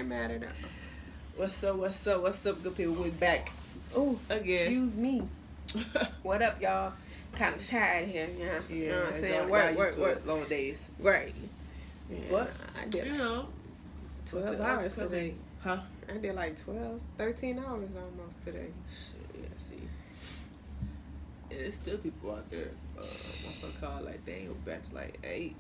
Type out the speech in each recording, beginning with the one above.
ain't mad at that. What's up, good people? We back. Oh, again. Excuse me. What up, y'all? Kind of tired here, Yeah, you know what I'm saying? Work. Long days. Right. Yeah, But, I did 12 hours today. Huh? I did like 13 hours almost today. Shit, yeah, see. And there's still people out there. My phone called like, they ain't back to like 8.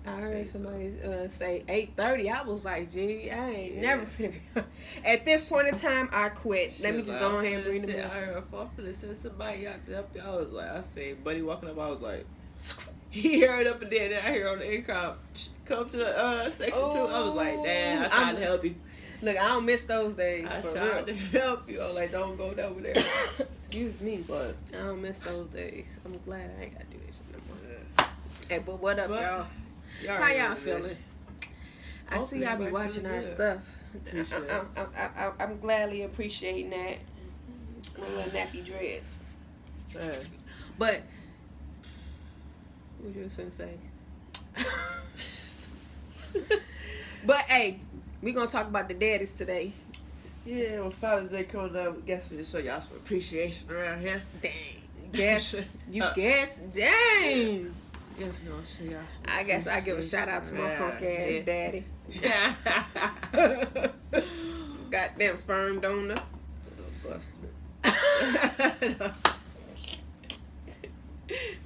I heard somebody say 8:30. I was like, gee, I ain't never finna be. At this point in time, I quit. Shit, Let me just go ahead and bring them I heard if I'm finna send somebody out to help you. I was like, I seen Buddy walking up. I was like, he heard up and then I hear on the intercom, come to the section 2. I was like, damn, I tried to help you. Look, I don't miss those days. I for tried real. to help you. I was like, don't go over there. Excuse me, But I don't miss those days. I'm glad I ain't got to do this shit no more. Hey, but what up, y'all? How y'all feeling? I see y'all be watching our stuff. I'm gladly appreciating that. My little nappy dreads. But what you was finna say? But hey, we gonna talk about the daddies today. Yeah, well, Father's Day coming up. Guess we just show y'all some appreciation around here. Dang. Guess you guess. Dang. Yes, we gonna show y'all some. I guess I give a shout out to my funk ass daddy. Goddamn sperm donor. Buster.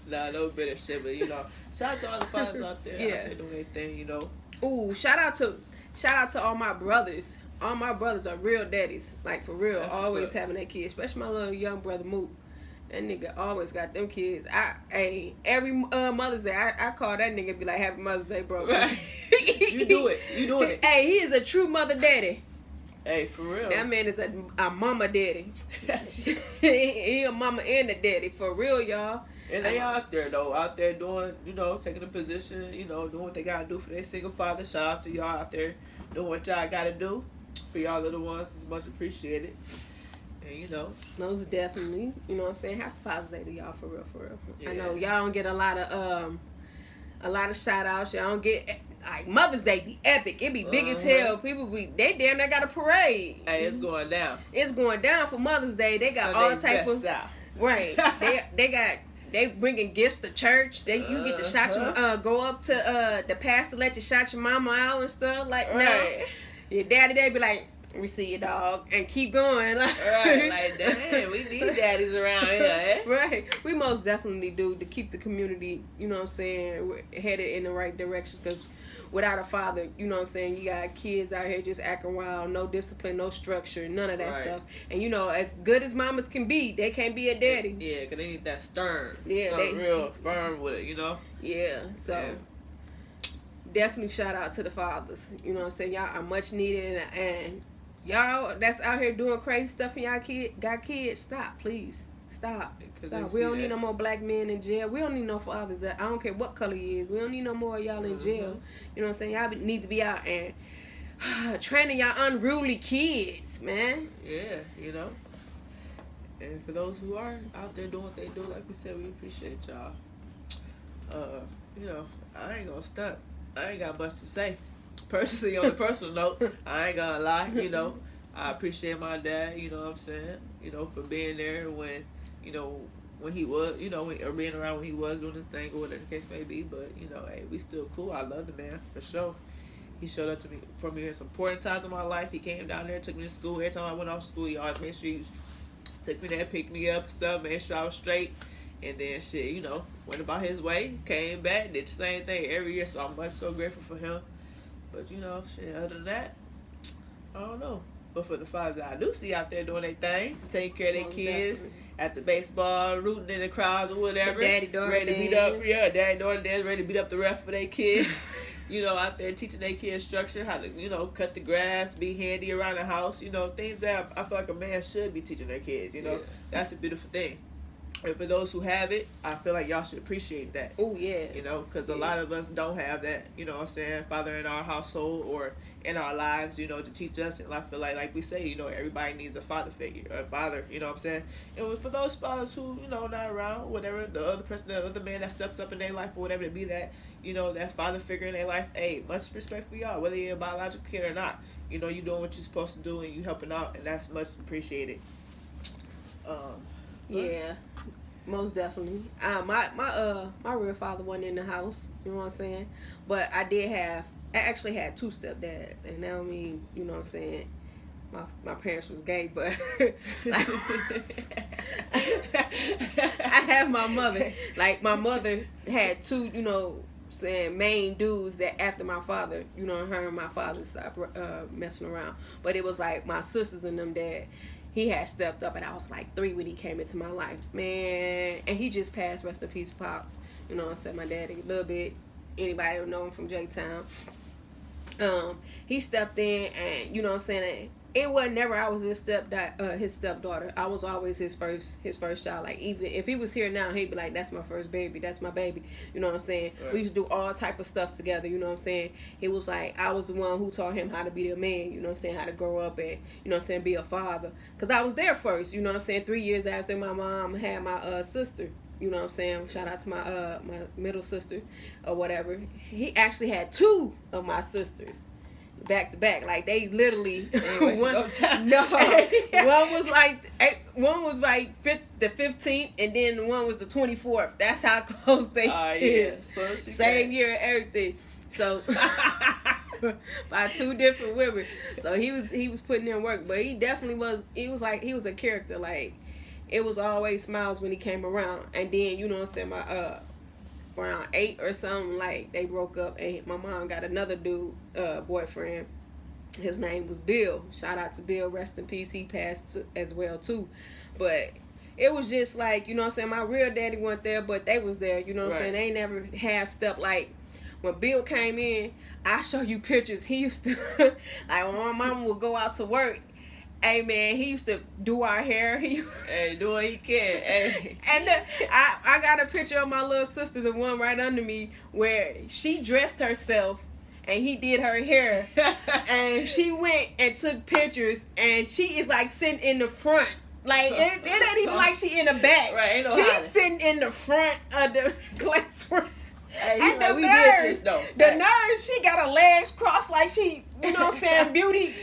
Nah, no bitter shit, but you know, shout out to all the fathers out there. Yeah, out there doing their thing, you know. Ooh, shout out to all my brothers. All my brothers are real daddies, like for real. That's always having that kid, especially my little young brother Mook. That nigga always got them kids. Every Mother's Day, I call that nigga and be like, Happy Mother's Day, bro. Right. You doing it. Hey, he is a true mother daddy. Hey, for real. That man is a mama daddy. He a mama and a daddy, for real, y'all. And they out there though, doing, you know, taking a position, you know, doing what they gotta do for their single father. Shout out to y'all out there doing what y'all gotta do for y'all little ones. It's much appreciated. And you know, most definitely, you know what I'm saying. Happy Father's Day to y'all, for real. Yeah. I know y'all don't get a lot of shout outs. Y'all don't get like Mother's Day be epic. It be big as hell. People they damn near got a parade. Hey, it's going down. It's going down for Mother's Day. They got Sunday's all type of style. Right. They bringing gifts to church. You get to shout your go up to the pastor, let you shout your mama out and stuff like right. Now. Your daddy they be like, we see you, dog, and keep going. Right, like damn, we need daddies around here, eh? Right, we most definitely do, to keep the community, you know what I'm saying, headed in the right directions. Because without a father, you know what I'm saying, you got kids out here just acting wild, no discipline, no structure, none of that stuff. And you know, as good as mamas can be, they can't be a daddy. Yeah, because they need that stern. Yeah, something real firm with it, you know. Yeah, so. Yeah. Definitely shout out to the fathers. You know what I'm saying? Y'all are much needed, and y'all that's out here doing crazy stuff and y'all got kids, stop, please. Stop. We don't need no more black men in jail. We don't need no fathers. I don't care what color he is. We don't need no more of y'all in jail. You know what I'm saying? Y'all need to be out and training y'all unruly kids, man. Yeah, you know. And for those who are out there doing what they do, like we said, we appreciate y'all. You know, I ain't gonna stunt. I ain't got much to say. Personally, on a personal note, I ain't gonna lie, you know, I appreciate my dad, you know what I'm saying, you know, for being there when, you know, when he was, you know, or being around when he was doing his thing or whatever the case may be, but, you know, hey, we still cool. I love the man, for sure. He showed up for me at some important times in my life. He came down there, took me to school. Every time I went off to school, he always made sure he took me there, picked me up and stuff, made sure I was straight. And then shit, you know, went about his way, came back, did the same thing every year. So I'm so grateful for him. But you know, shit, other than that, I don't know. But for the fathers that I do see out there doing their thing, taking care of their kids, definitely. At the baseball, rooting in the crowds or whatever, the daddy daughter ready to beat up, daddy daughter dance, ready to beat up the ref for their kids. You know, out there teaching their kids structure, how to, you know, cut the grass, be handy around the house. You know, things that I feel like a man should be teaching their kids. You know, that's a beautiful thing. And for those who have it, I feel like y'all should appreciate that. Oh, yeah. You know, because a lot of us don't have that, you know what I'm saying, father in our household or in our lives, you know, to teach us. And I feel like we say, you know, everybody needs a father figure, a father, you know what I'm saying? And for those fathers who, you know, not around, whatever, the other person, the other man that steps up in their life or whatever to be that, you know, that father figure in their life, hey, much respect for y'all, whether you're a biological kid or not. You know, you're doing what you're supposed to do and you helping out, and that's much appreciated. Yeah, most definitely. My real father wasn't in the house. You know what I'm saying? But I actually had 2 stepdads, and now I mean, you know what I'm saying. My parents was gay, but like, I have my mother. Like my mother had 2, you know, saying main dudes that after my father, you know, her and my father stopped messing around. But it was like my sisters and them that he had stepped up, and I was like 3 when he came into my life, man. And he just passed, rest in peace, Pops. You know what I'm saying? My daddy, a little bit. Anybody who know him from J-Town. He stepped in, and you know what I'm saying, it wasn't never I was his stepdaughter. I was always his first child. Like, even if he was here now, he'd be like, that's my first baby, that's my baby. You know what I'm saying? Right. We used to do all type of stuff together, you know what I'm saying? He was like, I was the one who taught him how to be a man, you know what I'm saying, how to grow up and, you know what I'm saying, be a father. Because I was there first, you know what I'm saying, 3 years after my mom had my sister. You know what I'm saying? Shout out to my middle sister or whatever. He actually had 2 of my sisters back to back. Like, they literally one was like the 15th, and then one was the 24th. That's how close they is. So same year and everything. So by 2 different women. So he was putting in work, but he definitely was. He was a character. Like, it was always smiles when he came around. And then, you know what I'm saying, my around 8 or something, like, they broke up, and my mom got another dude boyfriend. His name was Bill. Shout out to Bill, rest in peace. He passed as well too. But it was just like, you know what I'm saying, my real daddy wasn't there, but they was there, you know what I'm saying. They never had stuff like when Bill came in. I show you pictures. He used to like when my mama would go out to work, hey man, he used to do our hair. He used do what he can. Hey. And I got a picture of my little sister, the one right under me, where she dressed herself and he did her hair. And she went and took pictures, and she is like sitting in the front. Like, it ain't even like she in the back. Right, she's sitting in the front of the classroom. Hey, and the nurse, did this, though. The nurse, she got her legs crossed like she, you know what I'm saying, beauty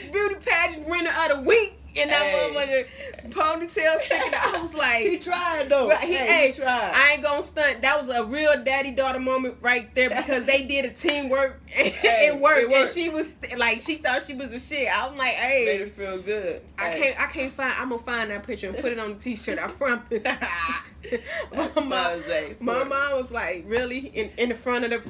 pageant winner of the week. And that motherfucker ponytail sticking out. I was like, he tried though. Right, he tried. I ain't gonna stunt. That was a real daddy-daughter moment right there, because they did a teamwork and it worked. And she was like, she thought she was a shit. I'm like, hey, made her feel good. I can't find. I'm gonna find that picture and put it on the t-shirt. I promise. my mom was like, really, in the front of the.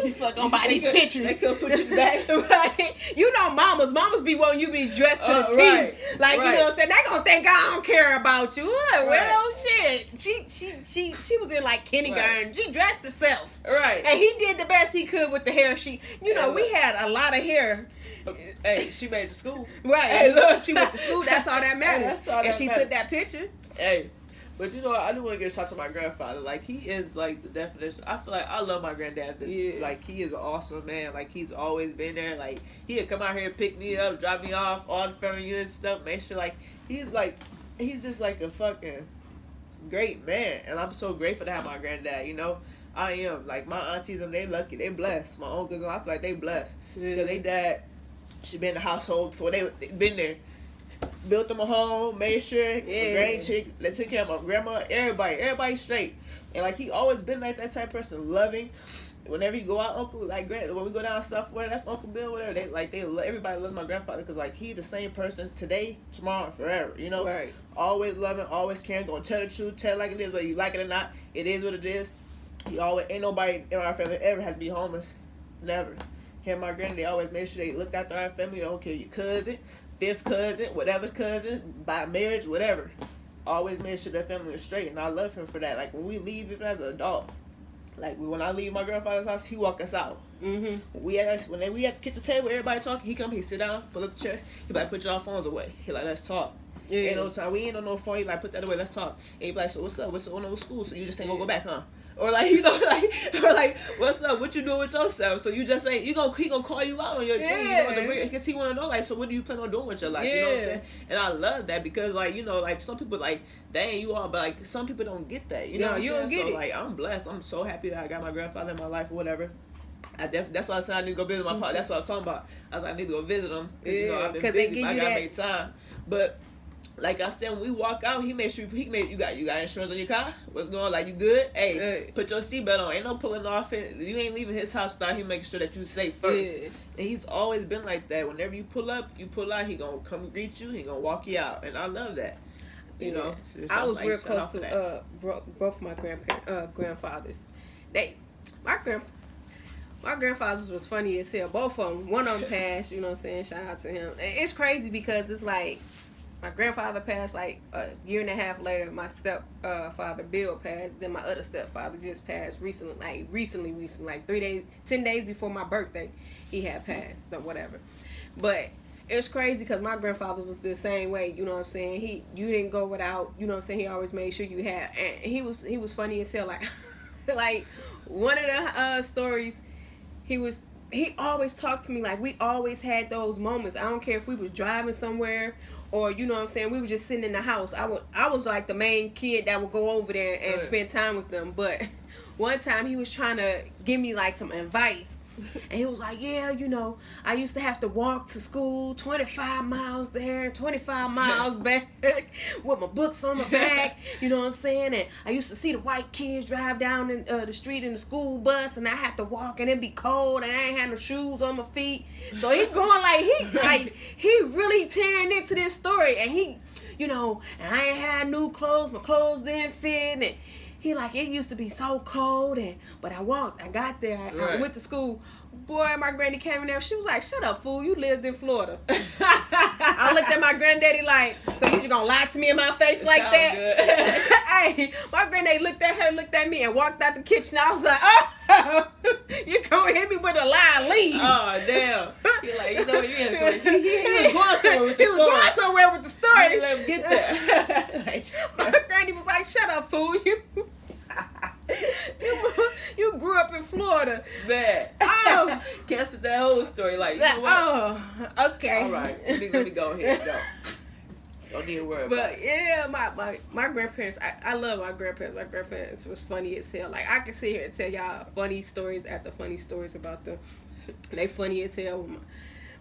Who fuck gonna buy these pictures? They could put you back. Right? You know, mamas be wanting you to be dressed to the T. Right. Like, you know what I'm saying? They gonna think I don't care about you. Well, shit. She was in like kindergarten. Right. She dressed herself. Right. And he did the best he could with the hair. We had a lot of hair. Hey, she made it to school. Right. Hey, look. She went to school. That's all that mattered. That's all and she took that picture. Hey. But, you know, I do want to give a shout out to my grandfather. Like, he is, like, the definition. I feel like I love my granddad. Yeah. Like, he is an awesome man. Like, he's always been there. Like, he'd come out here and pick me up, drop me off, all the family units stuff. Make sure, like, he's just, like, a fucking great man. And I'm so grateful to have my granddad, you know. I am. Like, my aunties, they lucky. They blessed. My uncles, I feel like they blessed. Because they dad, she been in the household before they been there. Built them a home, made sure, great chick, they took care of my grandma, everybody straight. And like, he always been like that type of person, loving. Whenever you go out, uncle, like, when we go down south, whatever, that's Uncle Bill, whatever, everybody loves my grandfather, because like, he's the same person today, tomorrow, and forever, you know? Right. Always loving, always caring, gonna tell the truth, tell it like it is, whether you like it or not, it is what it is. He always, ain't nobody in our family ever had to be homeless, never. Him and my granddad, they always made sure they looked after our family. I don't care, your cousin, 5th cousin, whatever's cousin, by marriage, whatever. Always made sure their family was straight, and I love him for that. Like, when we leave, even as an adult, like, when I leave my grandfather's house, he walk us out. Mm-hmm. When we at the kitchen table, everybody talking, he sit down, pull up the chair, he like, put y'all phones away. He like, let's talk. Yeah. Ain't no time, we ain't on no phone, he like, put that away, let's talk. And he be like, so what's up? What's going on with school? So you just ain't gonna go back, huh? or like, you know, like, or like, what's up? What you doing with yourself? So you just ain't, he gonna call you out on your thing, you know, because he want to know, like, so what do you plan on doing with your life? You know what I'm saying? And I love that because, like, you know, like, some people like, dang, you all, but like, some people don't get that, you know? You don't get it. Like, I'm blessed. I'm so happy that I got my grandfather in my life or whatever. That's why I said I need to go visit my partner. That's what I was talking about. I was like, I need to go visit him. You know, I've been busy, but I gotta make time. But like I said, when we walk out, he made sure you got insurance on your car. What's going on? Like, you good? Hey, put your seatbelt on. Ain't no pulling off it. You ain't leaving his house without he making sure that you safe first. Yeah. And he's always been like that. Whenever you pull up, you pull out. He gonna come greet you. He gonna walk you out. And I love that. You know, I was real close to both my grandfathers. My grandfathers was funny as hell. Both of them. One of them passed, you know what I'm saying? Shout out to him. It's crazy because it's like, my grandfather passed like a year and a half later. My stepfather Bill passed. Then my other stepfather just passed recently, like 10 days before my birthday, he had passed or whatever. But it's crazy because my grandfather was the same way, you know what I'm saying? You didn't go without, you know what I'm saying? He always made sure you had, and he was funny as hell. Like one of the stories, he always talked to me like we always had those moments. I don't care if we was driving somewhere or, you know what I'm saying, we were just sitting in the house. I was like the main kid that would go over there and spend time with them. But one time he was trying to give me like some advice. And he was like, yeah, you know, I used to have to walk to school 25 miles there and 25 miles back with my books on my back, you know what I'm saying? And I used to see the white kids drive down in, the street in the school bus, and I had to walk, and it'd be cold, and I ain't had no shoes on my feet. So he going he really tearing into this story, and he, you know, and I ain't had new clothes, my clothes didn't fit, and he like, it used to be so cold, but I walked. I got there. I went to school. Boy, my granny came in there. She was like, shut up, fool. You lived in Florida. I looked at my granddaddy like, so you just gonna lie to me in my face like that? Hey, my granddaddy looked at her, looked at me, and walked out the kitchen. I was like, oh, you gonna hit me with a lie, leave. Oh, damn. He like, you know what, he was going somewhere with the story. He was going somewhere with the story. He let him get there. My granny was like, shut up, fool. You grew up in Florida. Man. Oh. Cancel that whole story. Like, you know what? Oh, okay. All right. Let me go ahead. Go. Don't need to worry about it. Yeah, my grandparents, I love my grandparents. My grandparents was funny as hell. Like, I can sit here and tell y'all funny stories after funny stories about them. They funny as hell.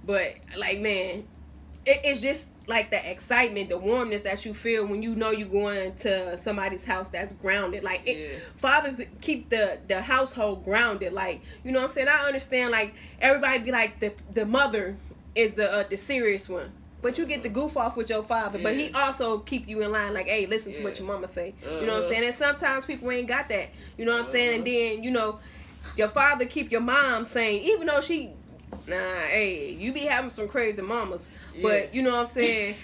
But, like, man, it's just like the excitement, the warmness that you feel when you know you're going to somebody's house that's grounded. Like, fathers keep the household grounded. Like, you know what I'm saying? I understand, like, everybody be like, the mother is the serious one. But you get to goof off with your father. But he also keep you in line, like, hey, listen to what your mama say. You know what I'm saying? And sometimes people ain't got that. You know what I'm saying? And then, you know, your father keep your mom sane, even though she... Nah, hey, you be having some crazy mamas, but you know what I'm saying.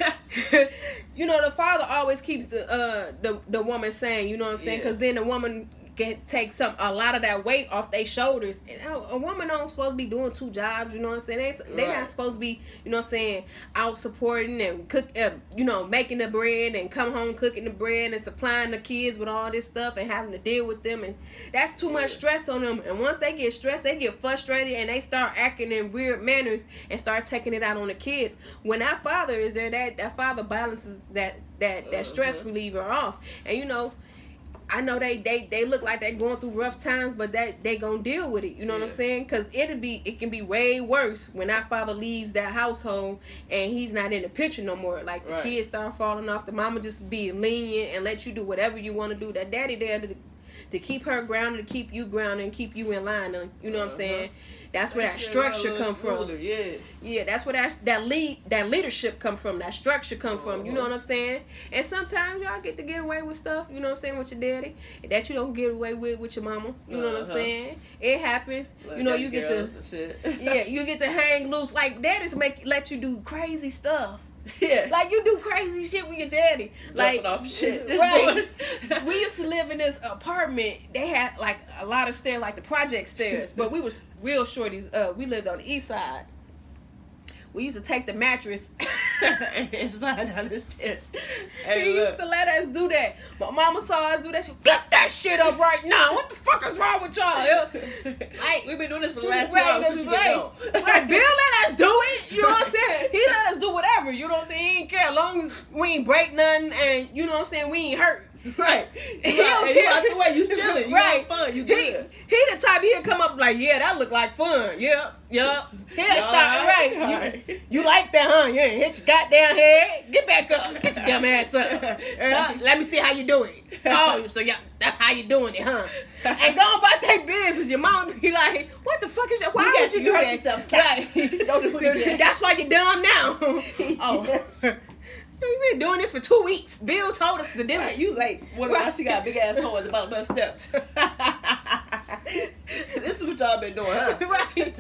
You know, the father always keeps the woman sane. You know what I'm saying, because then the woman can take a lot of that weight off their shoulders. And a woman don't supposed to be doing 2 jobs. You know what I'm saying? They not supposed to be, you know what I'm saying, out supporting and cook, you know, making the bread and come home cooking the bread and supplying the kids with all this stuff and having to deal with them, and that's too much stress on them. And once they get stressed, they get frustrated and they start acting in weird manners and start taking it out on the kids. When that father is there, that father balances that stress reliever off. And you know, I know they look like they're going through rough times, but that they gonna deal with it. You know what I'm saying? Because it can be way worse when that father leaves that household and he's not in the picture no more. Like the kids start falling off, the mama just be lenient and let you do whatever you want to do. That daddy there to keep her grounded, to keep you grounded, and keep you in line. You know what I'm saying? That's where that structure come from. Yeah, that's where that leadership come from. That structure come from. You know what I'm saying? And sometimes y'all get away with stuff. You know what I'm saying, with your daddy that you don't get away with your mama. You know what I'm saying? It happens. Like, you know, you get to you get to hang loose. Like daddies let you do crazy stuff. Yeah, like you do crazy shit with your daddy. Like off shit. Right. We used to live in this apartment. They had like a lot of stairs, like the project stairs. But we was real shorties. We lived on the east side. We used to take the mattress and slide down the stairs. He used to let us do that. My mama saw us do that shit. Get that shit up right now. What the fuck is wrong with y'all? Like, we've been doing this for the last 2 right, hours since right. Bill let us do it. You know what I'm saying? He let us do whatever. You know what I'm saying? He ain't care as long as we ain't break nothing and you know what I'm saying, we ain't hurt. Right. He don't care. You out the way, you chilling. You right. having fun. You good. He the type he'll come up like, yeah, that look like fun. Yep. He'll stop. Right. You like that, huh? You ain't hit your goddamn head. Get back up. Get your dumb ass up. Let me see how you do it. Oh, so yeah, that's how you doing it, huh? And go about that business. Your mama be like, what the fuck is that? Why would you hurt that? yourself? Stop. Don't do it again. That's why you're dumb now. Oh. We've been doing this for 2 weeks. Bill told us to do it. You late. Why she got a big ass hole at the bottom of her steps? This is what y'all been doing, huh? Right.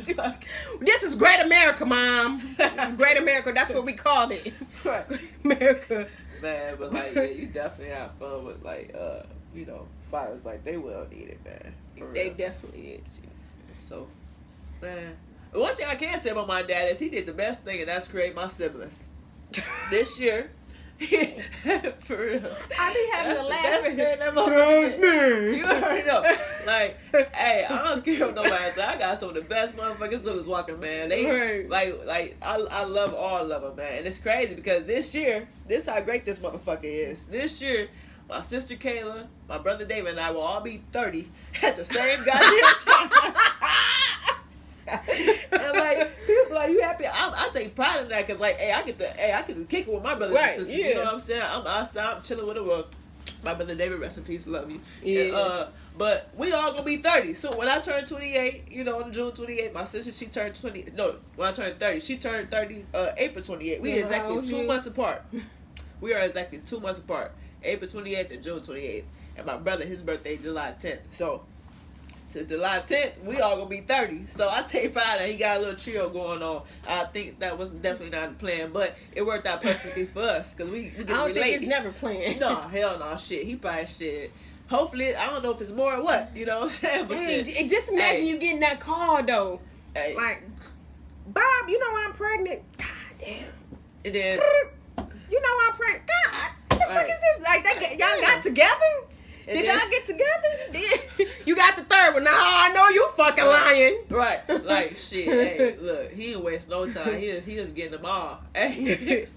This is Great America, Mom. This is Great America. That's what we called it. Right. Great America. Man, but like, yeah, you definitely have fun with like, you know, fathers. Like, they will need it, man. For They real. definitely is. So, man, one thing I can say about my dad is he did the best thing, and that's create my siblings. This year, for real. I be having to laugh at that. Trust me. You already know. Like, hey, I don't care what nobody say. I got some of the best motherfucking siblings walking, man. They like I love all of them, man. And it's crazy because this year, this how great this motherfucker is. This year, my sister Kayla, my brother David, and I will all be 30 at the same goddamn time. And like people like, you happy? I take pride in that because like, I get to kick it with my brothers and sisters. Yeah. You know what I'm saying? I'm outside, I'm chilling with them. My brother David, rest in peace, love you. Yeah. And, but we all gonna be 30. So when I turn 28, you know, on June 28th, my sister she turned 20. No, when I turned 30, she turned 30. April 28th. We exactly 2 months apart. We are exactly 2 months apart. April 28th and June 28th. And my brother, his birthday July 10th. So to July 10th, we all gonna be 30. So I take pride that he got a little trio going on. I think that was definitely not the plan, but it worked out perfectly for us because we get I don't relate. think it's never planned. No, hell no, shit. He probably shit. Hopefully, I don't know if it's more or what. You know what I'm saying? But Hey, shit. just imagine you getting that call though. Hey. Like, Bob, you know I'm pregnant. God damn. And then You know I'm pregnant. God, what the fuck is this? Like y'all got together? And Did then- y'all get together? Then you got the third one. Now I know you fucking lying. right, like shit. Hey, look, he ain't waste no time. He is getting them all. Hey.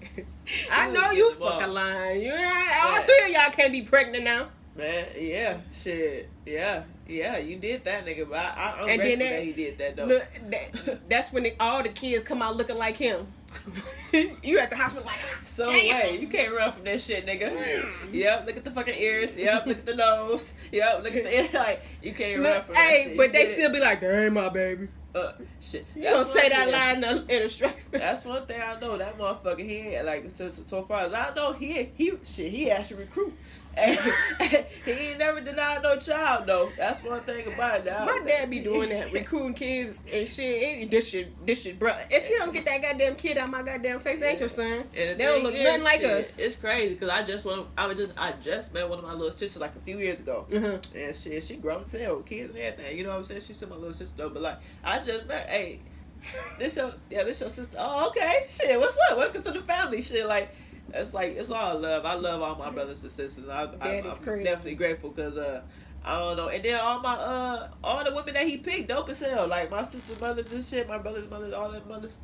I know you fucking lying. You all Yeah. three of y'all can't be pregnant now. Man, yeah, shit, yeah, you did that, nigga. But I'm And grateful then that he did that though. Look, that's when all the kids come out looking like him. You at the hospital like, So damn. wait, you can't run from that shit, nigga. Yep, look at the fucking ears. Yep, look at the nose. Yep, look at the ear. Like you can't run Look, from that hey, shit. but You they did still be like, that ain't my baby. shit. You don't say that line in a straight. That's one thing I know. That motherfucker, he ain't like so far as I know, he actually recruit. He ain't never denied no child though. That's one thing about it. My dad be doing that, recruiting kids and shit. This shit, bro. If you don't get that goddamn kid out my goddamn face, ain't your son. And the They don't thing look is, nothing like shit, us. It's crazy because I just met one of my little sisters like a few years ago, and she grown as hell with kids and everything. You know what I'm saying? She's still my little sister though, but like I just met. Hey, this your sister. Oh, okay. Shit, what's up? Welcome to the family. Shit, like. It's all love. I love all my brothers and sisters. I'm crazy. definitely grateful because I don't know. And then all the women that he picked, dope as hell. Like my sister's mothers and shit, my brother's mothers, all their mothers,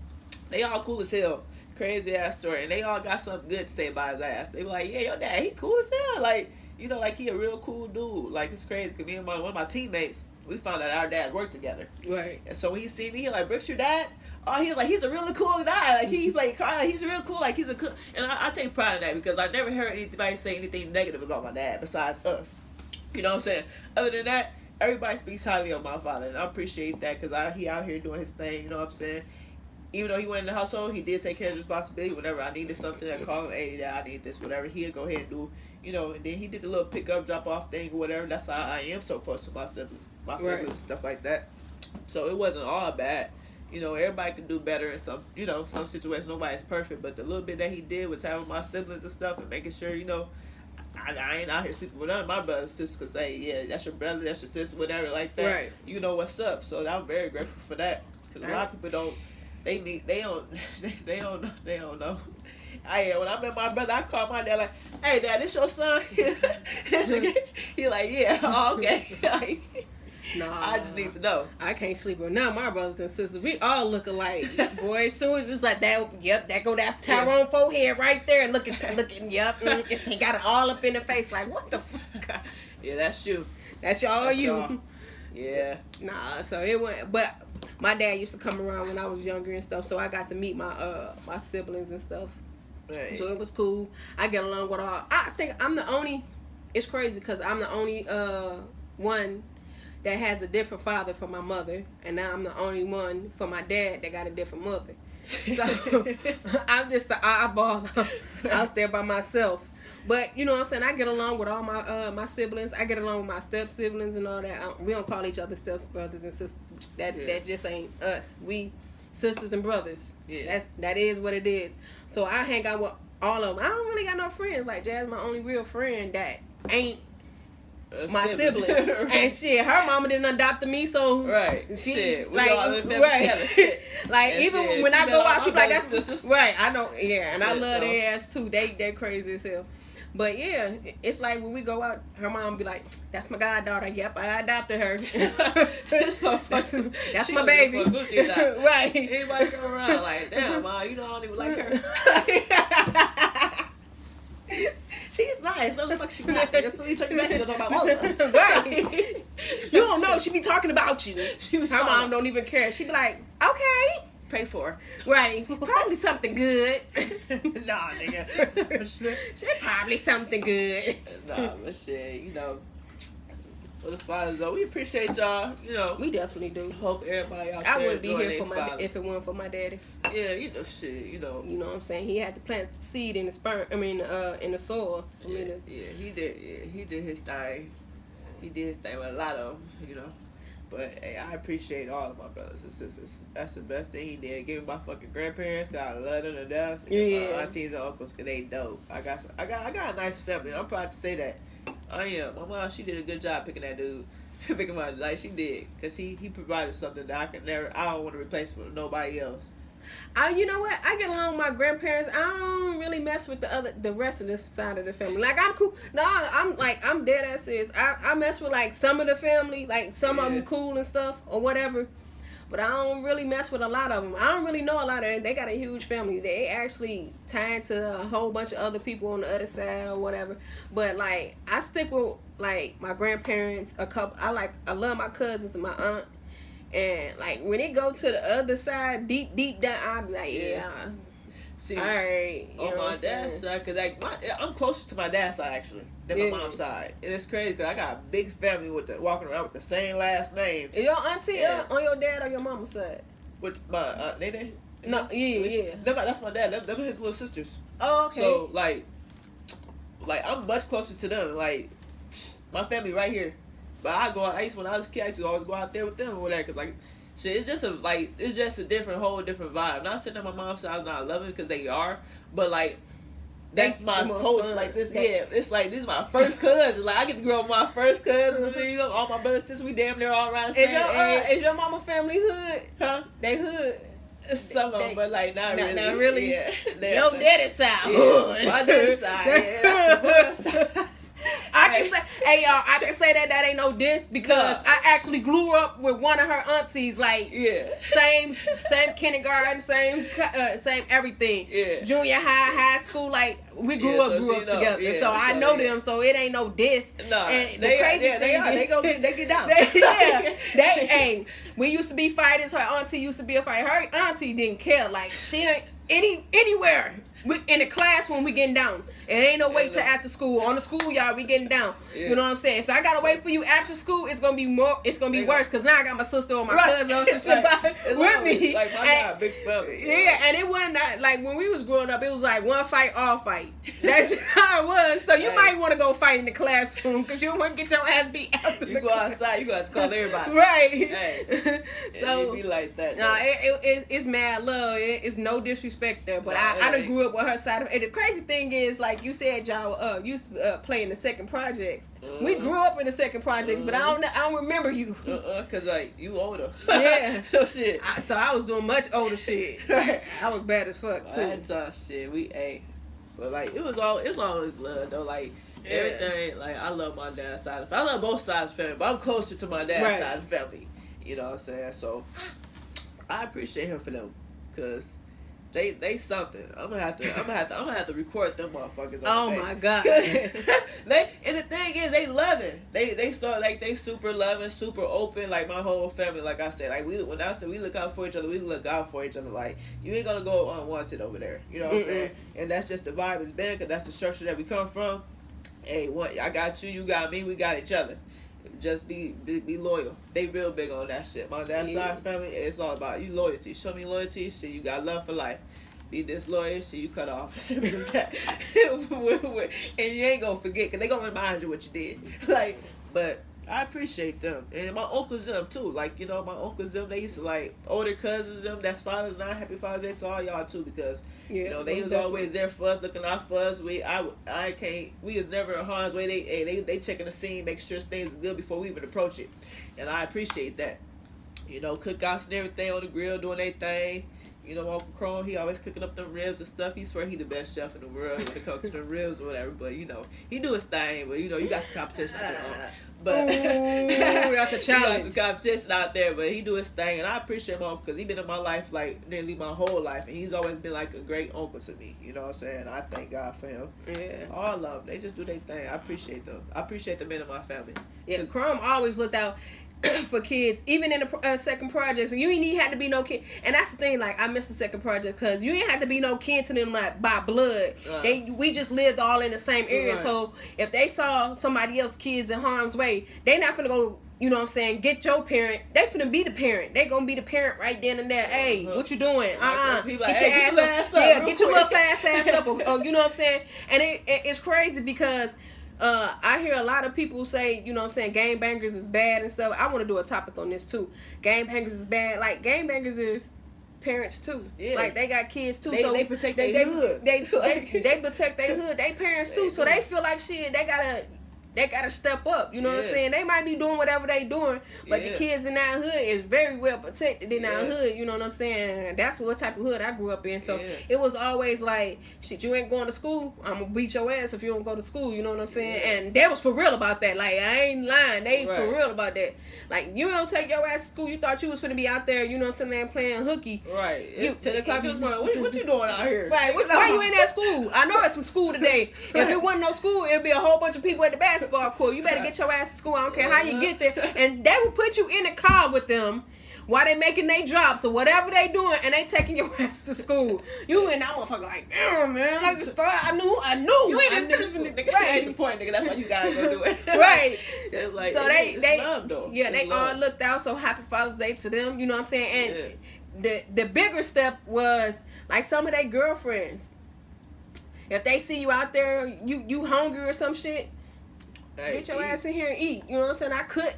they all cool as hell. Crazy ass story, and they all got something good to say about his ass. They be like, yeah, your dad, he cool as hell. Like you know, like he a real cool dude. Like it's crazy because me and one of my teammates, we found out our dads work together. Right. And so when he see me, he like, Brooks, your dad? Oh, he's like, he's a really cool guy. Like, he played car. He's real cool. Like, he's a cool. And I take pride in that because I never heard anybody say anything negative about my dad besides us. You know what I'm saying? Other than that, everybody speaks highly of my father. And I appreciate that because he out here doing his thing. You know what I'm saying? Even though he went in the household, he did take care of his responsibility. Whenever I needed something, I called him, hey, Dad, I need this, whatever. He'd go ahead and do, you know. And then he did the little pick-up, drop-off thing or whatever. That's how I am so close to my siblings and stuff like that. So it wasn't all bad. You know, everybody can do better in some situations. Nobody's perfect, but the little bit that he did was having my siblings and stuff and making sure, you know, I ain't out here sleeping with none of my brothers and sisters could say, yeah, that's your brother, that's your sister, whatever, like that. Right. You know what's up. So I'm very grateful for that. Because a lot of people don't, they don't know. When I met my brother, I called my dad like, "Hey, Dad, this your son?" He like, "Yeah, oh, okay." No, I just need to know. I can't sleep with none of my brothers and sisters. We all look alike. Boy, as soon as it's like that, yep, that go that Tyrone forehead right there, and looking, yep, he got it all up in the face. Like, what the fuck? Yeah, that's you. That's all That's you. y'all. Yeah. Nah, so it went. But my dad used to come around when I was younger and stuff, so I got to meet my siblings and stuff. Right. So it was cool. I get along with all. I think I'm the only. It's crazy because I'm the only one that has a different father from my mother, and now I'm the only one for my dad that got a different mother. So I'm just the eyeball out there by myself. But you know what I'm saying, I get along with all my siblings. I get along with my step siblings and all that. We don't call each other step brothers and sisters. That just ain't us. We sisters and brothers. Yeah. That is what it is. So I hang out with all of them. I don't really got no friends. Like Jazz, my only real friend that ain't my sibling. And shit, her mama didn't adopt me, so right. She shit. We like all in the family together. like And even shit, when she I met go all out, my she be like, brothers "That's and sisters." right." I know, yeah, and I Shit, love so. their ass too. They're crazy as hell. But yeah, it's like when we go out, her mom be like, "That's my goddaughter." Yep, I adopted her. That's my baby. Right. Anybody come around like, "Damn, Ma, you know I don't even like her." She's nice. No, the fuck she not. That's what you talking about. She don't talk about all of us. Right. You don't know. She be talking about you. Her mom don't even care. She be like, "Okay." Pay for her. Right. Probably something good. Nah, nigga. She probably something good. Nah, but shit, you know. For the fathers, though, we appreciate y'all. You know, We definitely do. hope everybody out I there wouldn't be enjoying here their for my father. if it weren't for my daddy. Yeah, you know, shit, you know. You know what I'm saying? He had to plant seed in the sperm. I mean, in the soil for me to. Yeah, he did. Yeah, he did his thing. He did his thing with a lot of them, you know. But hey, I appreciate all of my brothers and sisters. That's the best thing he did. Give me my fucking grandparents, 'cause I love them to death. And Yeah. my aunties and uncles, 'cause they dope. I got a nice family. And I'm proud to say that. I am. My mom, she did a good job picking that dude. Picking my, like she did, 'cause he provided something that I don't want to replace with nobody else. You know what? I get along with my grandparents. I don't really mess with the rest of this side of the family. Like I'm cool. No, I'm dead ass serious. I mess with like some of the family, like some of them cool and stuff or whatever. But I don't really mess with a lot of them. I don't really know a lot of them. They got a huge family. They actually tied to a whole bunch of other people on the other side or whatever. But like I stick with like my grandparents. I love my cousins and my aunt. And like when it go to the other side, deep down, I'm like, yeah. See, all right. On my dad's side, 'cause like I'm closer to my dad's side actually than my mom's side, and it's crazy 'cause I got a big family walking around with the same last names. Is your auntie on your dad or your mama's side? With my Nene? No, yeah. That's my dad. Them are his little sisters. Oh, okay. So like I'm much closer to them. Like my family right here. But when I was a kid, I used to always go out there with them or whatever. 'Cause like, shit, it's just a whole different vibe. Not saying that my mom's side is not loving because they are, but like, that's my coach. Like this, it's like this is my first cousin. Like I get to grow up with my first cousins. You know, all my brothers and sisters, we damn near all around the same age. Is your mama family hood? Huh? They hood. Some of them, but like not really. Not really. Yeah. Your daddy side hood. My daddy's side. Yeah, that's the boy side. I can say that ain't no diss because I actually grew up with one of her aunties, like same kindergarten, same everything. Yeah. Junior high school, like we grew up together. Yeah, so I know them, so it ain't no diss. No, and they get down. Hey, we used to be fighters. Her auntie used to be a fighter. Her auntie didn't care. Like she ain't anywhere. In the class when we getting down. It ain't no wait till after school. On the schoolyard, we getting down. Yeah. You know what I'm saying? If I gotta wait for you after school, it's gonna be worse. Cause now I got my sister or my cousin or some shit with me. Like my God, big family. Yeah, and it wasn't like when we was growing up, it was like one fight, all fight. That's how it was. So you might want to go fight in the classroom because you don't want to get your ass beat after you go outside, you got to call everybody. Right. Hey. So it be like that. Nah, it's mad love. It's no disrespect there, but I done grew up what her side of. And the crazy thing is, like you said, y'all used to play in the second projects. We grew up in the second projects, but I don't remember you. Cause like you older. Yeah. So shit. So I was doing much older shit. Right. I was bad as fuck too. That time shit. But like it's always love though. Like everything. Like I love my dad's side of the family. I love both sides of the family, but I'm closer to my dad's side of the family. You know what I'm saying? So I appreciate him for them, cause they something. I'm gonna have to record them motherfuckers. Oh my god. And the thing is, they loving. They super loving, super open. Like my whole family. Like I said, like we look out for each other. We look out for each other. Like you ain't gonna go unwanted over there. You know what I'm saying? And that's just the vibe it's been, cause that's the structure that we come from. Hey, I got you, you got me, we got each other. Just be loyal. They real big on that shit. My dad's side family, it's all about you loyalty. Show me loyalty, shit, you got love for life. Be disloyal, shit, you cut off. And you ain't gonna forget, cause they gonna remind you what you did. Like, but I appreciate them. And my uncles them too. Like, you know, my uncles them, they used to like older cousins them, that's Father's Day, happy Father's Day to all y'all too, because you know, they was always there for us, looking out for us. We was never in harm's way. They checking the scene, make sure things is good before we even approach it. And I appreciate that. You know, cookouts and everything on the grill, doing their thing. You know, Uncle Chrome, he always cooking up them ribs and stuff. He swear he the best chef in the world when it comes to the ribs or whatever. But, you know, he do his thing. But, you know, you got some competition out there. But that's a challenge. He got some competition out there, but he do his thing. And I appreciate him because he been in my life, like, nearly my whole life. And he's always been, like, a great uncle to me. You know what I'm saying? I thank God for him. Yeah. All of them. They just do their thing. I appreciate them. I appreciate the men in my family. Yeah, Chrome always looked out for kids, even in the second project. So you ain't even had to be no kid, and that's the thing. Like I missed the second project because you ain't had to be no kin to them like by blood. We just lived all in the same area. Right. So if they saw somebody else's kids in harm's way, they not finna go. You know what I'm saying? Get your parent. They finna be the parent. They gonna be the parent right then and there. Hey, what you doing? Get your ass up. Yeah, get your little fast ass up. Or you know what I'm saying? And it's crazy because. I hear a lot of people say, you know what I'm saying, gangbangers is bad and stuff. I want to do a topic on this too. Gangbangers is bad. Like, gangbangers is parents too. Yeah. Like, they got kids too. They protect their hood. They protect their hood. They parents too. So they feel like shit, they gotta step up. You know what I'm saying? They might be doing whatever they doing, but the kids in that hood is very well protected in that hood. You know what I'm saying? And that's what type of hood I grew up in. So it was always like, shit, you ain't going to school, I'm gonna beat your ass if you don't go to school. You know what I'm saying? And they was for real about that. Like, I ain't lying. They for real about that. Like, you don't take your ass to school. You thought you was finna be out there, you know what I'm saying, playing hooky. Right. It's 10 o'clock in the morning. What you doing out here? Right. Why you ain't at school? I know it's some school today. If it wasn't no school, it'd be a whole bunch of people at the basketball court. You better get your ass to school. I don't care how you get there. And they will put you in a car with them while they making they drops or whatever they doing, and they taking your ass to school. You and that motherfucker like, damn, man, I just thought I knew. You ain't even finished with nigga. Right. Ain't the point, nigga. That's why you gotta go do it. Right. It's like, so they love, though. Yeah, they all looked out. So happy Father's Day to them. You know what I'm saying? And the bigger step was like some of their girlfriends. If they see you out there, you hungry or some shit, get your ass in here and eat. You know what I'm saying? I could.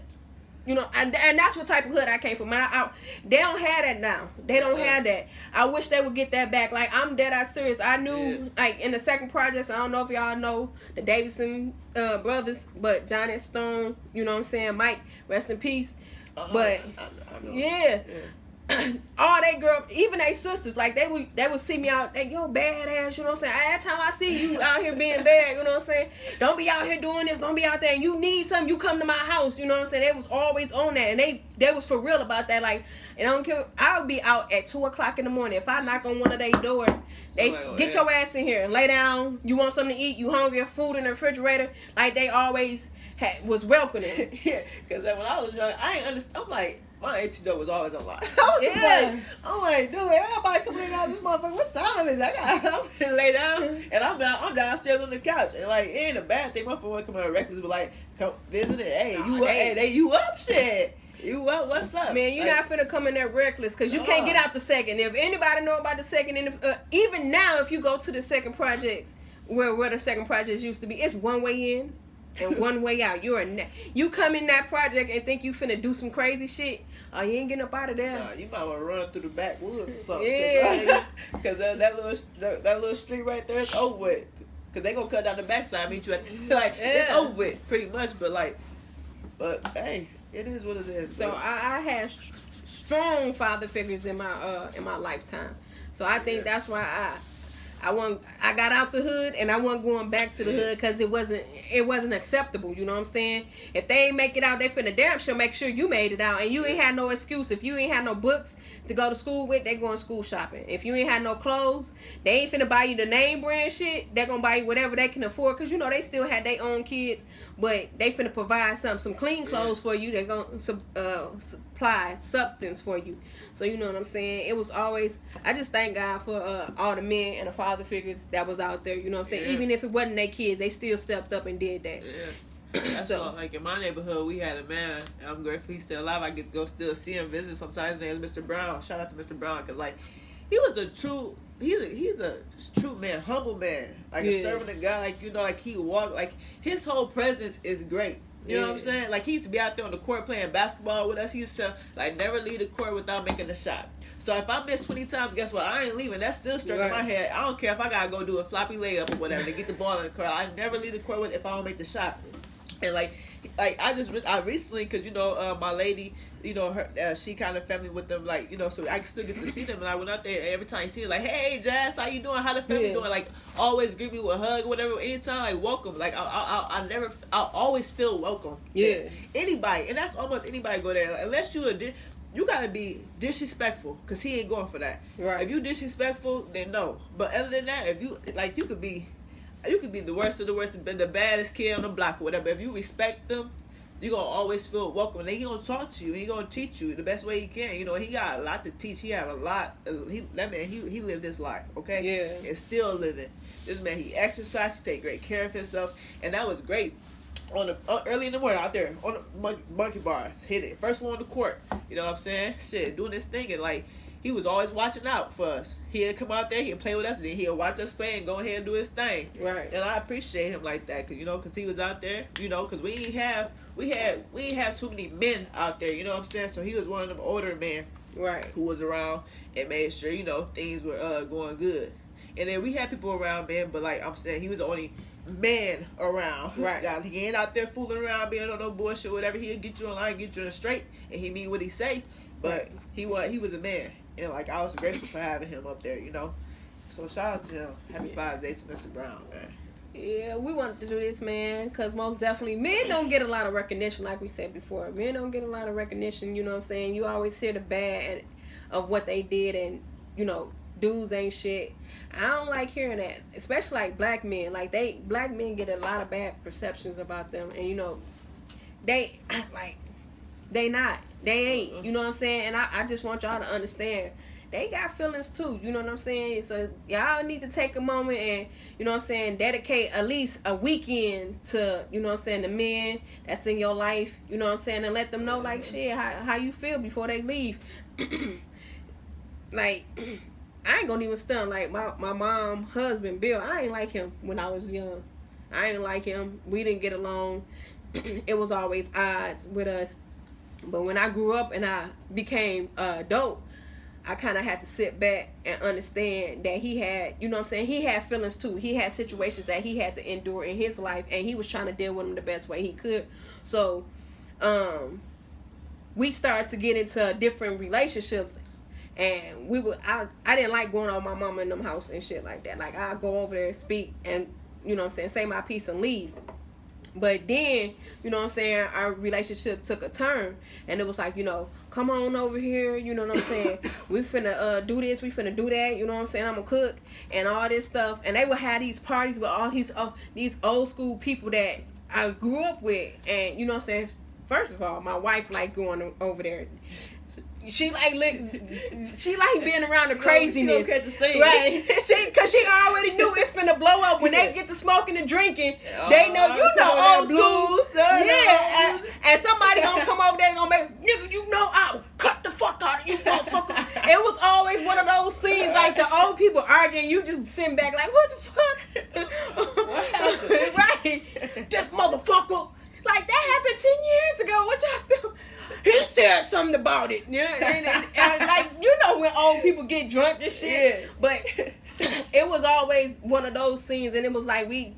You know, and that's what type of hood I came from. They don't have that now. They don't have that. I wish they would get that back. Like, I'm dead-ass serious. I knew, like, in the second project, I don't know if y'all know the Davidson brothers, but Johnny Stone, you know what I'm saying, Mike, rest in peace. But, I know. Yeah. All they girls, even they sisters, like they would see me out, they yo badass, you know what I'm saying? Every time I see you out here being bad, you know what I'm saying? Don't be out here doing this, don't be out there, and you need something, you come to my house, you know what I'm saying? They was always on that, and they was for real about that. Like, and I don't care, I'll be out at 2:00 in the morning. If I knock on one of their doors, they get your ass in here and lay down. You want something to eat? You hungry? Food in the refrigerator? Like, they always was welcoming. Yeah, because when I was young, I ain't understand. I'm like, my auntie though was always on line. I'm like, dude, everybody coming out this motherfucker. What time is it? I'm gonna lay down, and I'm downstairs on the couch, and like, it ain't a bad thing. My phone come out reckless, but like, come visit it. Hey, you up? Shit. You up? What's up? Man, you're not finna come in there reckless because you can't get out the second. If anybody know about the second, even now, if you go to the second projects, where the second projects used to be, it's one way in, and one way out. You come in that project and think you finna do some crazy shit. Oh, you ain't getting up out of there. Nah, you might want to run through the backwoods or something. Yeah. Because that little street right there is over with. Because they going to cut down the backside and meet you at the, like, it's over with, pretty much. But hey, it is what it is. So I had strong father figures in my lifetime. So I think that's why I got out the hood and I wasn't going back to the hood because it wasn't acceptable. You know what I'm saying? If they ain't make it out, they finna damn sure make sure you made it out, and you ain't had no excuse. If you ain't had no books to go to school with, they going school shopping. If you ain't had no clothes, they ain't finna buy you the name brand shit. They gonna buy you whatever they can afford, because you know they still had their own kids, but they finna provide some clean clothes for you. They gonna supply substance for you. So you know what I'm saying? It was always, I just thank God for all the men and the father figures that was out there. You know what I'm saying? Even if it wasn't their kids, they still stepped up and did that. Yeah. That's all, like in my neighborhood, we had a man, and I'm grateful he's still alive. I get to go still see him, visit sometimes. His name is Mr. Brown. Shout out to Mr. Brown, because like he was he's a true man, humble man, like a servant of God. Like, you know, like he walked, like his whole presence is great. You know what I'm saying? Like, he used to be out there on the court playing basketball with us. He used to, like, never leave the court without making a shot. So if I miss 20 times, guess what? I ain't leaving. That's still stuck in my head. I don't care if I got to go do a floppy layup or whatever to get the ball in the court. I never leave the court if I don't make the shot. And, like I recently, because, you know, my lady, you know, her she kind of family with them, like, you know, so I can still get to see them. And I went out there, and every time you see them, like, hey, Jazz, how you doing? How the family doing? Like, always give me a hug or whatever. Anytime, like, welcome. Like, I always feel welcome. Yeah. Anybody. And that's almost anybody go there. Like, unless you gotta be disrespectful, because he ain't going for that. Right. If you disrespectful, then no. But other than that, if you, like, you could be the worst of the worst, the baddest kid on the block or whatever. If you respect them, you're going to always feel welcome. And he going to talk to you. He going to teach you the best way he can. You know, he got a lot to teach. He had a lot. That man, he lived his life, okay? Yeah. And still living. This man, he exercised. He take great care of himself. And that was great. Early in the morning out there on the monkey bars. Hit it. First one on the court. You know what I'm saying? Shit, doing this thing. And, like, he was always watching out for us. He'd come out there, he'd play with us, and then he'd watch us play and go ahead and do his thing. Right. And I appreciate him like that, because he was out there, because we ain't have too many men out there, you know what I'm saying? So he was one of them older men, right, who was around and made sure, things were going good. And then we had people around, man, but like I'm saying, he was the only man around. Right. Now, he ain't out there fooling around, being on no bullshit, whatever. He'll get you in line, get you in straight, and he mean what he say. But he was a man. And, like, I was grateful for having him up there, So, shout out to him. Happy Father's Day to Mr. Brown, man. Yeah, we wanted to do this, man, because most definitely, men don't get a lot of recognition, like we said before. Men don't get a lot of recognition, you know what I'm saying? You always hear the bad of what they did, and, dudes ain't shit. I don't like hearing that, especially, like, black men. Like, black men get a lot of bad perceptions about them, and, they not. They ain't, you know what I'm saying? And I just want y'all to understand, they got feelings too, you know what I'm saying? So y'all need to take a moment and, you know what I'm saying, dedicate at least a weekend to, you know what I'm saying, the men that's in your life, you know what I'm saying, and let them know, like, shit, how you feel before they leave. Like, I ain't gonna even stun, like, my mom, husband, Bill, I ain't like him when I was young. I ain't like him. We didn't get along. It was always odds with us. But when I grew up and I became adult, I kind of had to sit back and understand that he had, you know what I'm saying, he had feelings too. He had situations that he had to endure in his life, and he was trying to deal with them the best way he could. So, we started to get into different relationships, and I didn't like going on my mama in them house and shit like that. Like, I'd go over there, speak, and, you know what I'm saying, say my piece and leave. But then, you know what I'm saying, our relationship took a turn, and it was like, come on over here, you know what I'm saying, we finna do this, we finna do that, you know what I'm saying, I'm gonna cook, and all this stuff, and they would have these parties with all these old school people that I grew up with, and, you know what I'm saying, first of all, my wife liked going over there. She like being around the craziness. She don't catch a scene. Right. Cause she already knew it's finna blow up when they get to smoking and drinking. They know, old school. Yeah. And somebody gonna come over there and gonna make, nigga, I'll cut the fuck out of you, motherfucker. It was always one of those scenes, like the old people arguing, you just sitting back like, what the fuck? What happened? Right. This motherfucker. said something about it. Yeah, and like, you know, when old people get drunk and shit. Yeah. But it was always one of those scenes, and it was like we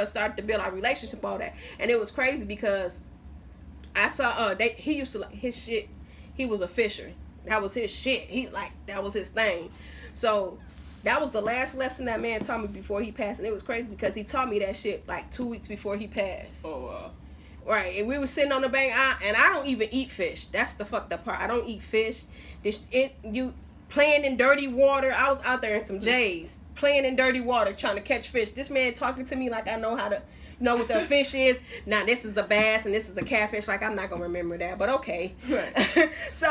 started to build our relationship, all that, and it was crazy because I saw he used to like his shit. He was a fisher. That was his shit. That was his thing. So that was the last lesson that man taught me before he passed, and it was crazy because he taught me that shit like 2 weeks before he passed. Oh wow. Right, and we were sitting on the bank, and I don't even eat fish. That's the fucked up part. I don't eat fish. You playing in dirty water. I was out there in some J's playing in dirty water trying to catch fish. This man talking to me like I know how to know what the fish is. Now this is a bass and this is a catfish. Like, I'm not gonna remember that, but okay. Right. So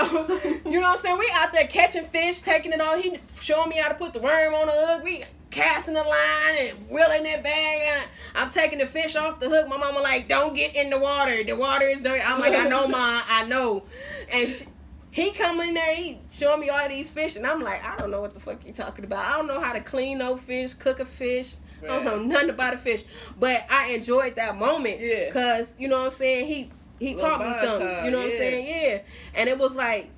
you know what I'm saying? We out there catching fish, taking it all. He showing me how to put the worm on the hook. We casting the line and reeling that bag. And I'm taking the fish off the hook. My mama like, don't get in the water. The water is dirty. I'm like, I know, Ma. I know. And he come in there, he showing me all these fish, and I'm like, I don't know what the fuck you talking about. I don't know how to clean no fish, cook a fish. Man. I don't know nothing about a fish. But I enjoyed that moment. Yeah. Because, you know what I'm saying, he taught me something. You know what I'm saying? Yeah. And it was like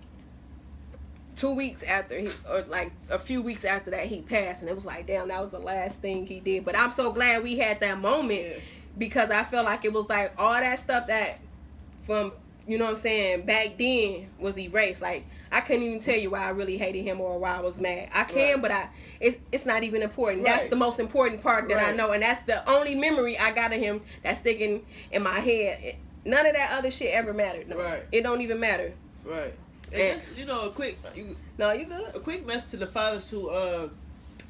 2 weeks after or like a few weeks after that he passed, and it was like, damn, that was the last thing he did. But I'm so glad we had that moment because I felt like it was like all that stuff that from, you know what I'm saying, back then was erased. Like, I couldn't even tell you why I really hated him or why I was mad. I can, but it's not even important. That's the most important part that I know, and that's the only memory I got of him that's sticking in my head. None of that other shit ever mattered. No. Right. It don't even matter. Right. And just, you know, you good? A quick message to the fathers who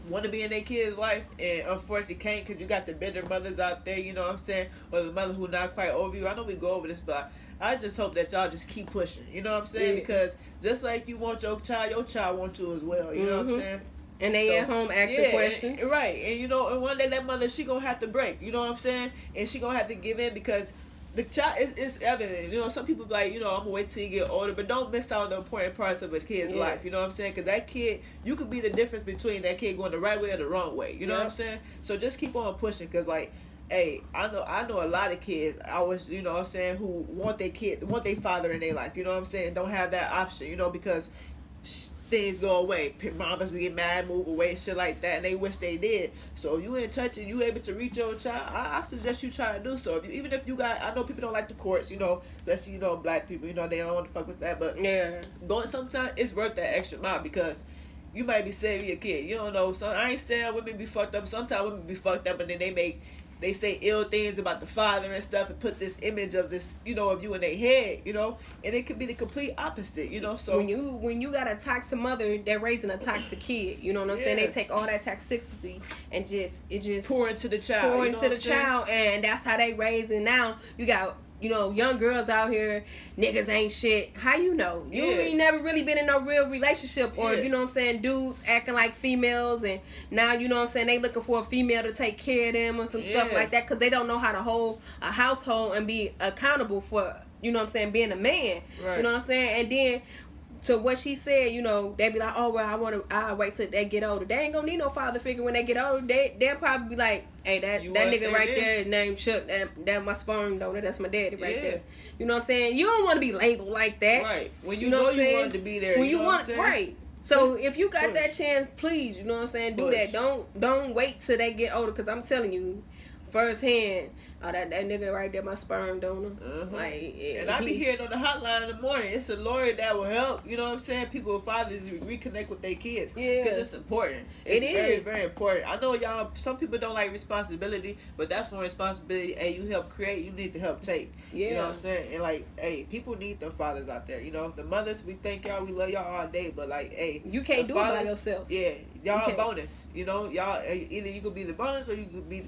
want to be in their kids' life and unfortunately can't because you got the bitter mothers out there, you know what I'm saying, or the mother who not quite over you. I know we go over this, but I just hope that y'all just keep pushing, you know what I'm saying, because just like you want your child wants you as well, you know what I'm saying. And they at home asking questions. Right. And you know, and one day that mother, she gonna have to break, you know what I'm saying, and she gonna have to give in because the child is evident. You know, some people be like, you know, I'm gonna wait till you get older, but don't miss out on the important parts of a kid's life. You know what I'm saying? Because that kid, you could be the difference between that kid going the right way or the wrong way. You know what I'm saying? So just keep on pushing, because like, hey, I know a lot of kids. I was, you know what I'm saying, who want their father in their life. You know what I'm saying? Don't have that option. You know, because things go away. Mamas get mad, move away, shit like that, and they wish they did. So if you in touch and you able to reach your child, I suggest you try to do so. Even if you got, I know people don't like the courts, you know, especially, you know, black people, you know, they don't want to fuck with that, but going sometimes it's worth that extra mile because you might be saving your kid. You don't know. So I ain't saying women be fucked up. Sometimes women be fucked up, and then they say ill things about the father and stuff and put this image of this, you know, of you in their head, you know, and it could be the complete opposite, you know. So when you got a toxic mother, they're raising a toxic kid, you know what I'm saying? They take all that toxicity and just pour into the child, and that's how they raise. And now you got, you know, young girls out here, niggas ain't shit. How you know? You ain't never really been in no real relationship, or you know what I'm saying, dudes acting like females, and now, you know what I'm saying, they looking for a female to take care of them or some stuff like that, because they don't know how to hold a household and be accountable for, you know what I'm saying, being a man. Right. You know what I'm saying? And then to what she said, you know, they be like, oh, well, I'll wait till they get older. They ain't gonna need no father figure when they get older. They'll probably be like, hey, that nigga right there named Chuck, that my sperm donor, that's my daddy right there. You know what I'm saying? You don't want to be labeled like that. Right. When you know you wanted to be there. When you want, right. So if you got that chance, please, you know what I'm saying, do that. Don't wait till they get older, because I'm telling you, firsthand, that nigga right there, my sperm donor. Like, and I be hearing on the hotline in the morning, it's a lawyer that will help. You know what I'm saying? People with fathers reconnect with their kids. Yeah. Because it's important. It's very, very important. I know y'all, some people don't like responsibility, but that's one responsibility. Hey, you help create, you need to help take. Yeah. You know what I'm saying? And like, hey, people need their fathers out there. You know, the mothers, we thank y'all, we love y'all all day, but like, hey, you can't do it by yourself. Yeah. Y'all a bonus. You know, y'all, either you could be the bonus or you could be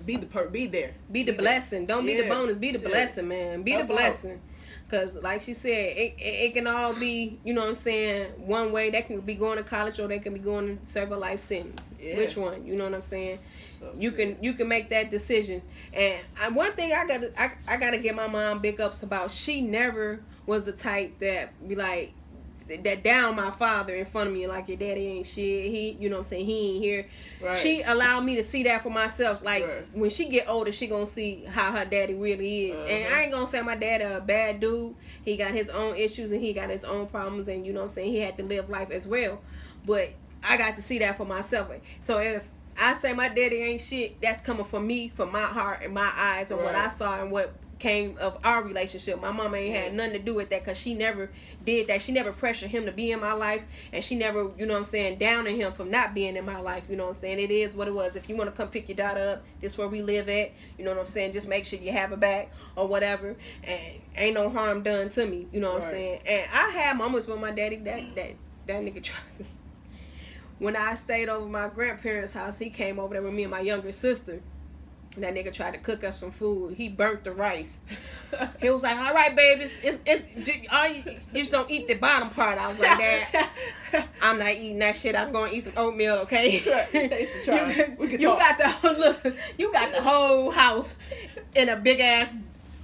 there. Be the blessing. Don't be the bonus. Be the blessing, man. Be the blessing. Because, like she said, it can all be, you know what I'm saying, one way. They can be going to college, or they can be going to serve a life sentence. Yeah. Which one? You know what I'm saying? So you can make that decision. And one thing I gotta give my mom big ups about, she never was the type that be like, that down my father in front of me, like your daddy ain't shit. He, you know what I'm saying, he ain't here. Right. She allowed me to see that for myself. Like Right. when she get older, she gonna see how her daddy really is. And I ain't gonna say my daddy a bad dude. He got his own issues and he got his own problems, and you know what I'm saying, he had to live life as well. But I got to see that for myself. So if I say my daddy ain't shit, that's coming from me, from my heart and my eyes, and what I saw and what came of our relationship. My mama ain't had nothing to do with that, because she never did that. She never pressured him to be in my life, and she never, you know what I'm saying, downing him from not being in my life. You know what I'm saying, it is what it was. If you want to come pick your daughter up, this where we live at, you know what I'm saying, just make sure you have her back or whatever, and ain't no harm done to me, you know what I'm saying. And I had moments with my daddy that nigga tried to, when I stayed over my grandparents' house, he came over there with me and my younger sister. And that nigga tried to cook us some food. He burnt the rice. He was like, "All right, baby, you just don't eat the bottom part." I was like, "Dad, I'm not eating that shit. I'm going to eat some oatmeal, okay?" Thanks for trying. You got the whole house in a big ass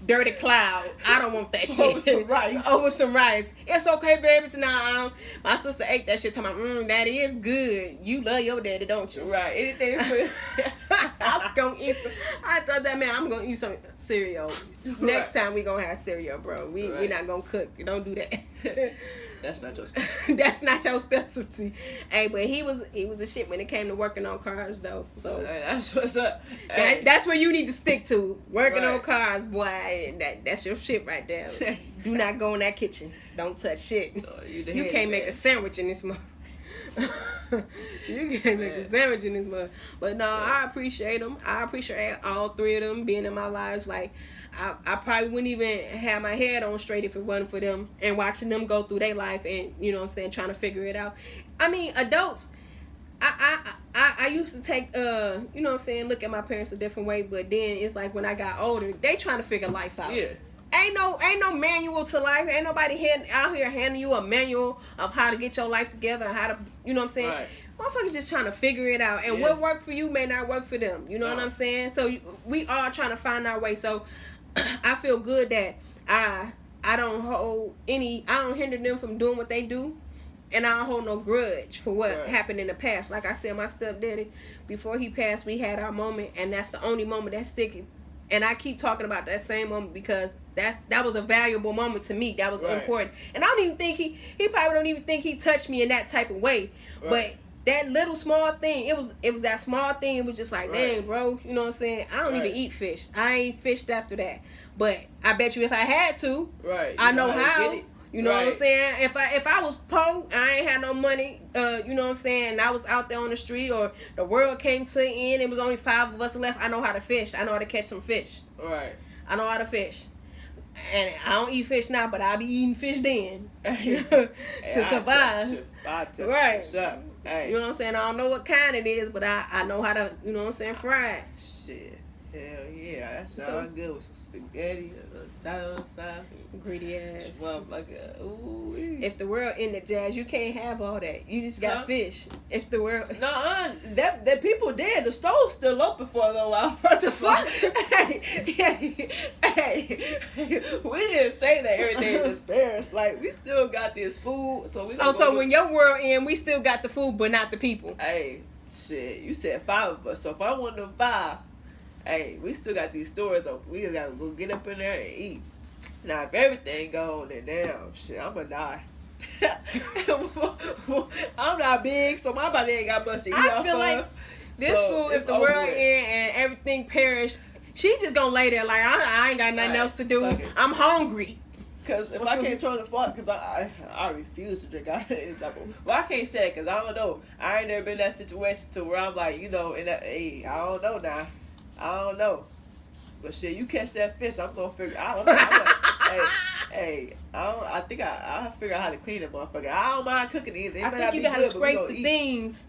dirty cloud. I don't want that shit. Over some rice. It's okay, baby. So now my sister ate that shit. Talking about, that is good. You love your daddy, don't you? Right. Anything for I'm gonna eat some. I told that man I'm gonna eat some cereal. Next time we gonna have cereal, bro. We not gonna cook. Don't do that. That's not your specialty. That's not your specialty. Hey, but he was a shit when it came to working on cars, though. So that's what's up. That's where you need to stick to. Working on cars, boy. That's your shit right there. Do not go in that kitchen. Don't touch shit. You can't make a sandwich in this mother. You can't make a sandwich in this mother. But no, I appreciate them. I appreciate all three of them being in my lives. Like, I probably wouldn't even have my head on straight if it wasn't for them, and watching them go through their life and, you know what I'm saying, trying to figure it out. I mean, adults, I used to take, you know what I'm saying, look at my parents a different way, but then it's like when I got older, they trying to figure life out. Yeah. Ain't no manual to life. Ain't nobody out here handing you a manual of how to get your life together, and how to, you know what I'm saying? Right. Motherfuckers just trying to figure it out, and what worked for you may not work for them. You know what I'm saying? So we all trying to find our way. So I feel good that I don't hinder them from doing what they do, and I don't hold no grudge for what happened in the past. Like I said, my stepdaddy, before he passed, we had our moment, and that's the only moment that's sticking. And I keep talking about that same moment because that was a valuable moment to me. That was important. And I don't even think he probably don't even think he touched me in that type of way. Right. But that little small thing, it was that small thing. It was just like, dang, bro, you know what I'm saying? I don't even eat fish. I ain't fished after that. But I bet you if I had to, I know how. You know what I'm saying? If I was poor, I ain't had no money, you know what I'm saying, and I was out there on the street, or the world came to an end, it was only 5 of us left, I know how to fish. I know how to catch some fish. Right. I know how to fish. And I don't eat fish now, but I'll be eating fish then to survive. Right. Hey. You know what I'm saying? I don't know what kind it is, but I know how to, you know what I'm saying, fry it. Shit. Hell yeah, that sounds good with some spaghetti, salad on the side, greedy ass. Ooh. If the world ended, Jazz, you can't have all that. You just got fish. If the world, that people dead. The stove's still open for a little while. First of all, hey, we didn't say that everything is perished. Like, we still got this food, so we. So when your world end, we still got the food, but not the people. Hey, shit, you said 5 of us, so if I want them 5. Hey, we still got these stores open. We just gotta go get up in there and eat. Now, if everything gone, then damn, shit, I'm gonna die. I'm not big, so my body ain't got much to eat. I feel like this food, if the world end and everything perished, she just gonna lay there like, I ain't got nothing else to do. I'm hungry. Because if I can't turn the fuck, because I refuse to drink any type of. Well, I can't say it because I don't know. I ain't never been in that situation to where I'm like, you know, in that. Hey, I don't know now. I don't know, but shit, you catch that fish, I'm gonna figure. I think I'll figure out how to clean it, motherfucker. I don't mind cooking either. I think you gotta scrape the things,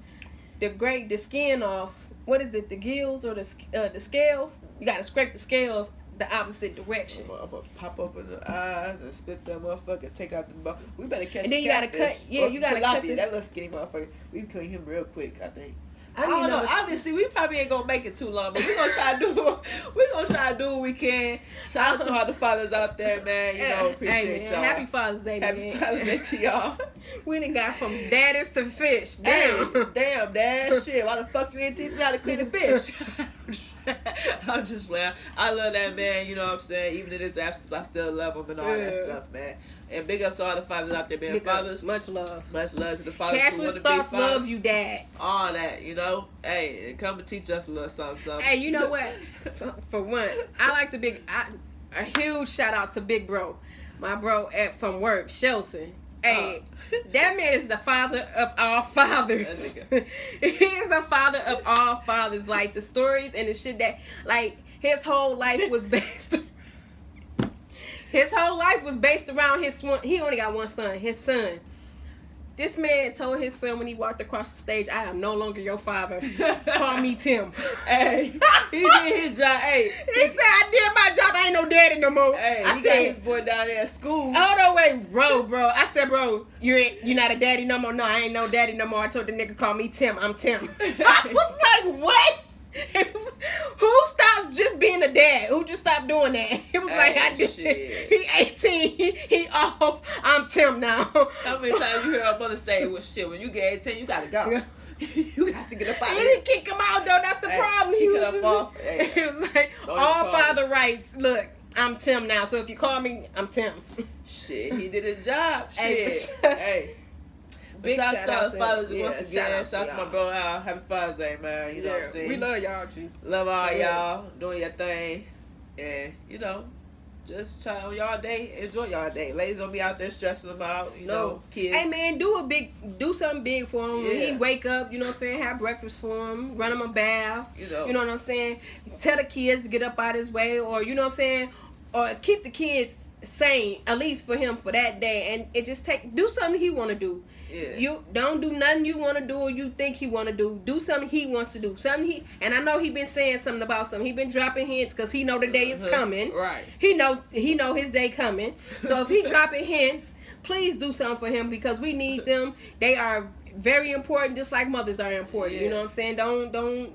the skin off. What is it? The gills or the scales? You gotta scrape the scales the opposite direction. I'm gonna pop open the eyes and spit that motherfucker. Take out the mouth. We better catch. And then you gotta cut. Yeah, you gotta cut that little skinny motherfucker. We can clean him real quick, I think. I don't know. Obviously, we probably ain't gonna make it too long, but we're gonna try to do. We're gonna try to do what we can. Shout out to all the fathers out there, man. You know, appreciate y'all. Happy Father's Day, man. Happy Father's Day to y'all. We done got from daddies to fish. Damn, damn, Dad. Shit, why the fuck you ain't teach me how to clean the fish? I'm just playing. I love that man. You know what I'm saying? Even in his absence, I still love him and all that stuff, man. And big ups to all the fathers out there, man. Big fathers, ups. Much love. Much love to the fathers. Cashless Thoughts loves you, Dad. All that, you know. Hey, and come and teach us a little something. Hey, you know what? For one, I like a huge shout out to Big Bro, my bro from work, Shelton. Hey, that man is the father of all fathers. He is the father of all fathers. Like the stories and the shit that, like, his whole life was based. His whole life was based around his one. He only got one son. His son. This man told his son when he walked across the stage, "I am no longer your father. Call me Tim." Hey, he did his job. Hey, he said, "I did my job. I ain't no daddy no more." Hey, I he said, got his boy down there at school. "Oh no, wait, bro." I said, "Bro, you're not a daddy no more." "No, I ain't no daddy no more." I told the nigga, "Call me Tim. I'm Tim." I was like, "What?" Who stops just being a dad? Who just stopped doing that? It was like, I did. Shit. He 18. He off. I'm Tim now. How many times you hear our mother say, "Well, shit, when you get 18, you gotta go." Yeah. You got to get up out of He here. didn't kick him out though. That's the problem. He could have off. Hey. It was like all father rights. Look, I'm Tim now. So if you call me, I'm Tim. Shit, he did his job. Hey, Shit. Hey. Big shout out to all the fathers him. once again. Shout out to my bro Al. Happy Father's Day, man. You know what I'm saying? We love y'all, G. Love all y'all doing your thing. And, you know, just try on y'all day. Enjoy y'all day. Ladies don't be out there stressing them out. You know, kids. Hey, man, do something big for him. When he wake up, you know what I'm saying? Have breakfast for him. Run him a bath. You know what I'm saying? Tell the kids to get up out his way. Or, you know what I'm saying? Or keep the kids sane, at least for him for that day. And it just do something he want to do. Yeah. You don't do nothing you want to do or you think he want to do. Do something he wants to do. And I know he been saying something about something. He been dropping hints because he know the day is coming. Right. He know his day coming. So if he dropping hints, please do something for him because we need them. They are very important, just like mothers are important. Yeah. You know what I'm saying?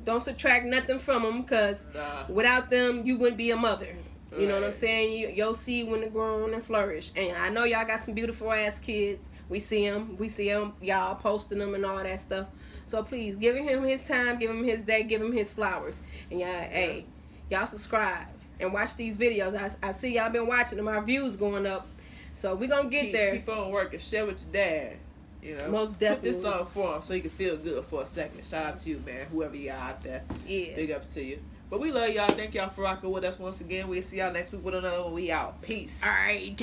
Don't subtract nothing from them because without them you wouldn't be a mother. You know what I'm saying? Your seed wouldn't grow and flourish. And I know y'all got some beautiful ass kids. We see them, y'all posting them and all that stuff. So please, give him his time, give him his day, give him his flowers. And y'all subscribe and watch these videos. I see y'all been watching them. Our views going up. So we gonna get there. Keep on working. Share with your dad. You know, most definitely. Put this on for him so he can feel good for a second. Shout out to you, man. Whoever y'all out there. Yeah. Big ups to you. But we love y'all. Thank y'all for rocking with us once again. We'll see y'all next week with another one. We out. Peace. All right.